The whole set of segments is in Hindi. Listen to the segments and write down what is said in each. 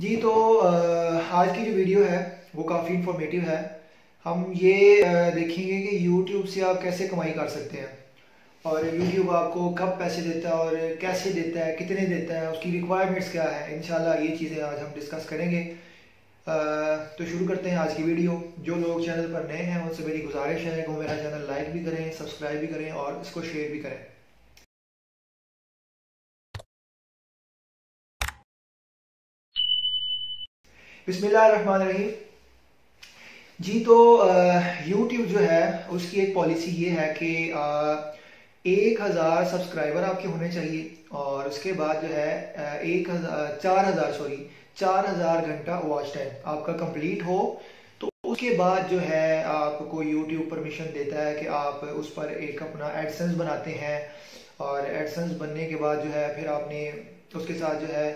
जी तो आज की जो वीडियो है वो काफ़ी इंफॉर्मेटिव है। हम ये देखेंगे कि YouTube से आप कैसे कमाई कर सकते हैं और YouTube आपको कब पैसे देता है और कैसे देता है, कितने देता है, उसकी रिक्वायरमेंट्स क्या है। इंशाल्लाह ये चीज़ें आज हम डिस्कस करेंगे। तो शुरू करते हैं आज की वीडियो। जो लोग चैनल पर नए हैं उनसे मेरी गुजारिश है कि वो मेरा चैनल लाइक भी करें, सब्सक्राइब भी करें और इसको शेयर भी करें। बिस्मिल्लाहिर्रहमानिर्रहीम। जी तो YouTube जो है उसकी एक पॉलिसी ये है कि 1000 सब्सक्राइबर आपके होने चाहिए और उसके बाद जो है 4000 घंटा वॉच टाइम आपका कंप्लीट हो। तो उसके बाद जो है आपको YouTube परमिशन देता है कि आप उस पर एक अपना एडसेंस बनाते हैं और एडसेंस बनने के बाद जो है फिर आपने उसके साथ जो है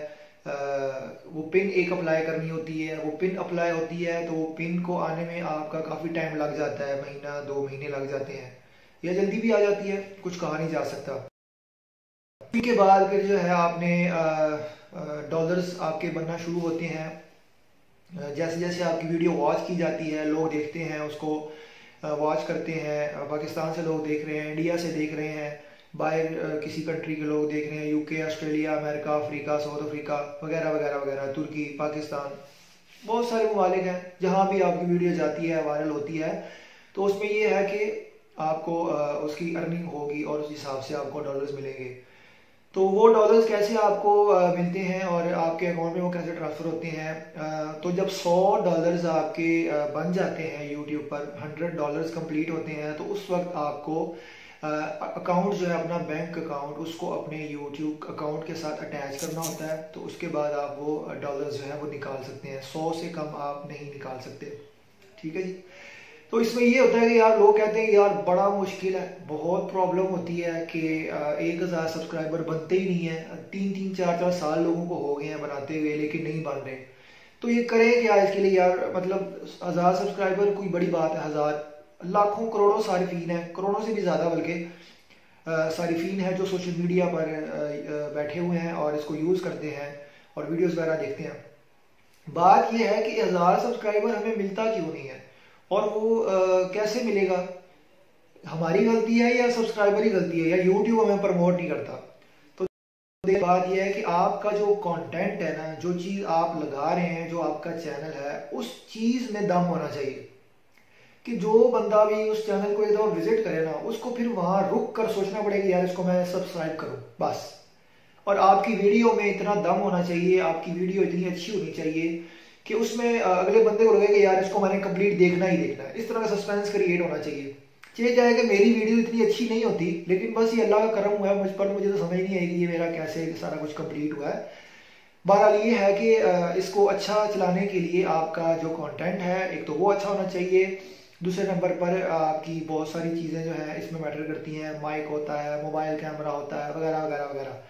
वो पिन एक अप्लाई करनी होती है। वो पिन अप्लाई होती है तो वो पिन को आने में आपका काफ़ी टाइम लग जाता है, महीना 2 महीने लग जाते हैं या जल्दी भी आ जाती है, कुछ कहा नहीं जा सकता। पिन के बाद फिर जो है आपने डॉलर्स आपके बनना शुरू होते हैं। जैसे जैसे आपकी वीडियो वॉच की जाती है, लोग देखते हैं उसको, वॉच करते हैं। पाकिस्तान से लोग देख रहे हैं, इंडिया से देख रहे हैं, बाहर किसी कंट्री के लोग देख रहे हैं, UK, Australia, America, Africa, south Africa वगैरह वगैरह वगैरह, तुर्की, पाकिस्तान, बहुत सारे ममालिक हैं जहाँ भी आपकी वीडियो जाती है, वायरल होती है। तो उसमें ये है कि आपको उसकी अर्निंग होगी और उस हिसाब से आपको डॉलर्स मिलेंगे। तो वो डॉलर्स कैसे आपको मिलते हैं और आपके अकाउंट में वो कैसे ट्रांसफ़र होते हैं। तो जब 100 डॉलर्स आपके बन जाते हैं यूट्यूब पर, 100 डॉलर्स कंप्लीट होते हैं, तो उस वक्त आपको अकाउंट जो है अपना बैंक अकाउंट उसको अपने यूट्यूब अकाउंट के साथ अटैच करना होता है। तो उसके बाद आप वो डॉलर्स जो है वो निकाल सकते हैं। 100 से कम आप नहीं निकाल सकते, ठीक है जी। तो इसमें ये होता है कि यार लोग कहते हैं यार बड़ा मुश्किल है, बहुत प्रॉब्लम होती है कि 1000 सब्सक्राइबर बनते ही नहीं है। 3-3, 4-4 साल लोगों को हो गए हैं बनाते हुए लेकिन नहीं बन रहे। तो ये करें क्या इसके लिए यार, मतलब 1000 सब्सक्राइबर कोई बड़ी बात है? 1000, लाखों, करोड़ों सारिफीन है, करोड़ों से भी ज़्यादा बल्कि सारिफीन है जो सोशल मीडिया पर बैठे हुए हैं और इसको यूज़ करते हैं और वीडियोस वगैरह देखते हैं। बात यह है कि 1000 सब्सक्राइबर हमें मिलता क्यों नहीं है और वो कैसे मिलेगा? हमारी गलती है या सब्सक्राइबर की गलती है या यूट्यूब हमें प्रमोट नहीं करता? तो बात यह है कि आपका जो कंटेंट है ना, जो चीज़ आप लगा रहे हैं, जो आपका चैनल है, उस चीज़ में दम होना चाहिए कि जो बंदा भी उस चैनल को एक दफा विजिट करे ना, उसको फिर वहां रुक कर सोचना पड़ेगा यार इसको मैं सब्सक्राइब करूं, बस। और आपकी वीडियो में इतना दम होना चाहिए, आपकी वीडियो इतनी अच्छी होनी चाहिए कि उसमें अगले बंदे को लगे कि यार इसको मैंने कंप्लीट देखना ही देखना है। इस तरह का सस्पेंस क्रिएट होना चाहिए। चाहे जाए कि मेरी वीडियो इतनी अच्छी नहीं होती, लेकिन बस ये अल्लाह का करम हुआ है मुझ पर, मुझे तो समझ नहीं आई कि ये मेरा कैसे सारा कुछ कंप्लीट हुआ है। बहरहाल ये है कि इसको अच्छा चलाने के लिए आपका जो कंटेंट है एक तो वो अच्छा होना चाहिए। दूसरे नंबर पर आपकी बहुत सारी चीज़ें जो है इसमें मैटर करती हैं। माइक होता है, मोबाइल कैमरा होता है, वगैरह वगैरह वगैरह।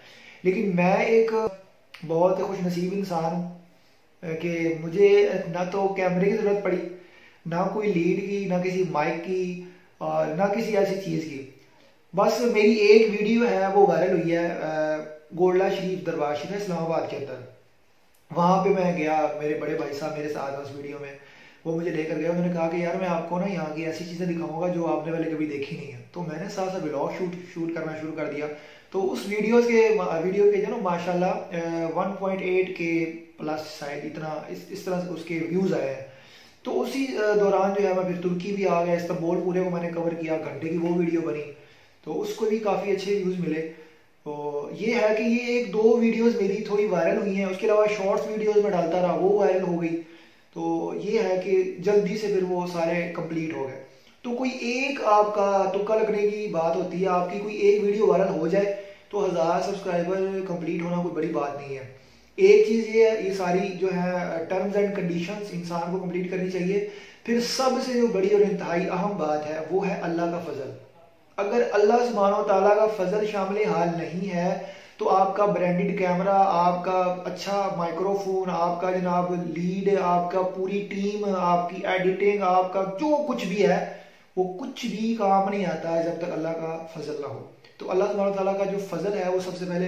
लेकिन मैं एक बहुत खुश नसीब इंसान हूँ कि मुझे ना तो कैमरे की ज़रूरत पड़ी, ना कोई लीड की, ना किसी माइक की और ना किसी ऐसी चीज़ की। बस मेरी एक वीडियो है वो वायरल हुई है गोल्डा शरीफ दरबार शरीफ इस्लामाबाद के अंदर। वहाँ पे मैं गया, मेरे बड़े भाई साहब मेरे साथ उस वीडियो में, वो मुझे लेकर गया। उन्होंने कहा कि यार मैं आपको ना यहाँ की ऐसी चीज़ें दिखाऊंगा जो आपने पहले कभी देखी नहीं है। तो मैंने साथ साथ व्लॉग शूट करना शुरू कर दिया। तो उस वीडियो के जो ना माशाल्लाह 1.8 के प्लस शायद इतना इस तरह से उसके व्यूज़ आए हैं। तो उसी दौरान जो है मैं फिर तुर्की भी आ गया, इस्तांबुल पूरे को मैंने कवर किया, घंटे की वो वीडियो बनी, तो उसको भी काफ़ी अच्छे व्यूज़ मिले। तो ये है कि ये 1-2 वीडियोस मेरी थोड़ी वायरल हुई हैं। उसके अलावा शॉर्ट्स वीडियोस में डालता रहा, वो वायरल हो गई। तो ये है कि जल्दी से फिर वो सारे कंप्लीट हो गए। तो कोई एक आपका तुक्का लगने की बात होती है, आपकी कोई एक वीडियो वायरल हो जाए तो 1000 सब्सक्राइबर कंप्लीट होना कोई बड़ी बात नहीं है। एक चीज़ ये है, ये सारी जो है टर्म्स एंड कंडीशंस इंसान को कंप्लीट करनी चाहिए। फिर सबसे जो बड़ी और इंतहाई अहम बात है वो है अल्लाह का फजल। अगर अल्लाह सुब्हानहू व तआला का फजल शामिल हाल नहीं है तो आपका ब्रांडेड कैमरा, आपका अच्छा माइक्रोफोन, आपका जनाब लीड, आपका पूरी टीम, आपकी एडिटिंग, आपका जो कुछ भी है वो कुछ भी काम नहीं आता है जब तक अल्लाह का फजल ना हो। तो अल्लाह सुब्हानहू व तआला का जो फजल है वो सबसे पहले